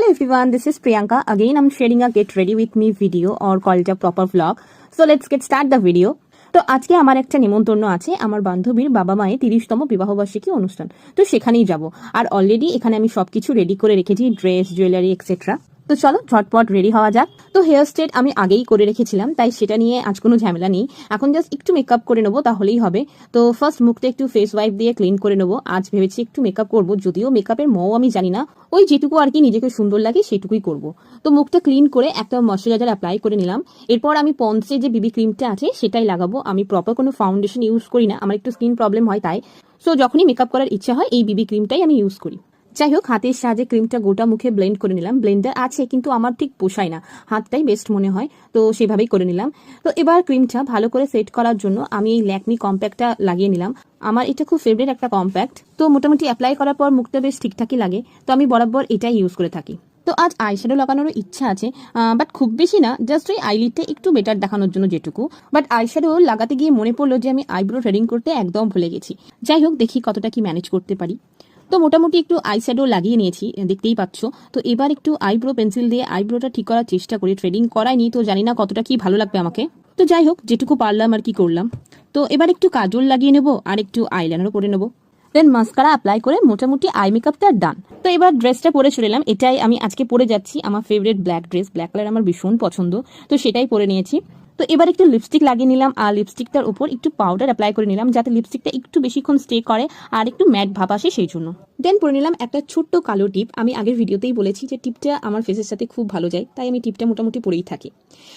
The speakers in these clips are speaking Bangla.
Hello everyone, this is Priyanka. Again, I'm sharing a get ready with me video or call it a proper vlog. So let's get start the video. তো আজকে আমার একটা নিমন্ত্রণ আছে আমার বান্ধবীর বাবা মায়ের 30তম বিবাহবার্ষিকী অনুষ্ঠান। তো সেখানেই যাব। আর অলরেডি এখানে আমি সবকিছু রেডি করে রেখেছি, ড্রেস, জুয়েলারি এক্সেট্রা। তো চলো ঝটপট রেডি হওয়া যাক। তো হেয়ার স্ট্রেট আমি আগেই করে রেখেছিলাম, তাই সেটা নিয়ে আজ কোনো ঝামেলা নেই। এখন জাস্ট একটু মেকআপ করে নেবো, তাহলেই হবে। তো ফার্স্ট মুখটা একটু ফেস ওয়াইপ দিয়ে ক্লিন করে নেবো। আজ ভেবেছি একটু মেকআপ করবো, যদিও মেকআপের মও আমি জানি না, ওই যেটুকু আর কি নিজেকে সুন্দর লাগে সেটুকুই করব। তো মুখটা ক্লিন করে একটা ময়শ্চারাইজার অ্যাপ্লাই করে নিলাম। এরপর আমি পন্ডসের যে বিবি ক্রিমটা আছে সেটাই লাগাবো। আমি প্রপার কোনো ফাউন্ডেশন ইউজ করি না, আমার একটু স্কিন প্রবলেম হয় তাই। সো যখনই মেকআপ করার ইচ্ছা হয় এই বিবি ক্রিমটাই আমি ইউজ করি। যাই হোক, হাতের সাহায্যে ক্রিমটা গোটা মুখে ব্লেন্ড করে নিলাম। ব্লেন্ডার আছে কিন্তু আমার ঠিক পোষায় না, হাতটাই বেস্ট মনে হয়, তো সেভাবেই করে নিলাম। তো এবার ক্রিমটা ভালো করে সেট করার জন্য আমি এই ল্যাকমি কম্প্যাক্টটা লাগিয়ে নিলাম। আমার এটা খুব ফেভারিট একটা কম্প্যাক্ট। তো মোটামুটি অ্যাপ্লাই করার পর মুখটা বেশ ঠিকঠাকই লাগে, তো আমি বরাবর এটাই ইউজ করে থাকি। তো আজ আইশ্যাডো লাগানোরও ইচ্ছা আছে, বাট খুব বেশি না, জাস্ট ওই আইলিডটা একটু বেটার দেখানোর জন্য যেটুকু। বাট আইশ্যাডো লাগাতে গিয়ে মনে পড়লো যে আমি আইব্রো থ্রেডিং করতে একদম ভুলে গেছি। যাই হোক, দেখি কতটা কি ম্যানেজ করতে পারি। তো মোটামুটি একটু আইশ্যাডো লাগিয়ে নিয়েছি, দেখতেই পাচ্ছ। তো এবার একটু আইব্রো পেন্সিল দিয়ে আইব্রোটা ঠিক করার চেষ্টা করি। থ্রেডিং করাইনি, তো জানি না কতটা কি ভালো লাগবে আমাকে। তো যাই হোক, যেটুকু পারলাম আর কি করলাম। তো এবার একটু কাজল লাগিয়ে নেবো আর একটু আইলাইনারও করে নেবো। দেন মাস্কারা অ্যাপ্লাই করে মোটামুটি আই মেকআপটা ডান। তো এবার ড্রেসটা পরে চলে এলাম। এটাই আমি আজকে পরে যাচ্ছি, আমার favourite black dress. Black colour আমার ভীষণ পছন্দ, তো সেটাই পরে নিয়েছি। তো এবার একটু লিপস্টিক লাগিয়ে নিলাম আর লিপস্টিকটার উপর একটু পাউডার অ্যাপ্লাই করে নিলাম, যাতে লিপস্টিকটা একটু বেশিক্ষণ স্টে করে আর একটু ম্যাট ভাব আসে সেই জন্য। দেন পরে নিলাম একটা ছোট্ট কালো টিপ। আমি আগের ভিডিওতেই বলেছি যে টিপটা আমার ফেসের সাথে খুব ভালো যায়, তাই আমি টিপটা মোটামুটি পরেই থাকি।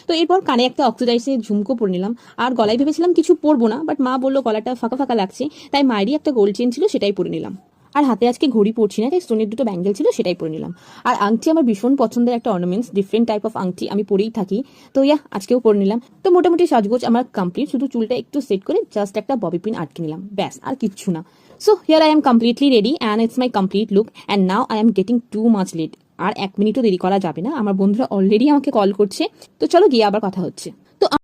তো এরপর কানে একটা অক্সিডাইজের ঝুমকো পরে নিলাম। আর গলায় ভেবেছিলাম কিছু পরবো না, বাট মা বললো গলাটা ফাঁকা ফাঁকা লাগছে, তাই মায়েরই একটা গোল্ড চেন ছিল সেটাই পরে নিলাম। আর হাতে আজকে ঘড়ি পরছি না, তাই স্টোনের দুটো ব্যাঙ্গেল ছিল সেটাই পরে নিলাম। আর আংটি আমার ভীষণ পছন্দের একটা অর্নামেন্টস, ডিফারেন্ট টাইপ অফ আংটি আমি পরেই থাকি। তো আজকেও পরে নিলাম। তো মোটামুটি সাজগোজ আমার কমপ্লিট, শুধু চুলটা একটু সেট করে জাস্ট একটা ববি পিন আটকে নিলাম, ব্যাস আর কিচ্ছু না। So here I am completely ready and it's my complete look and now I am getting too much late. আর 1 মিনিটও দেরি করা যাবে না, আমার বন্ধুরা অলরেডি আমাকে কল করছে। তো চলো গিয়ে আবার কথা হচ্ছে।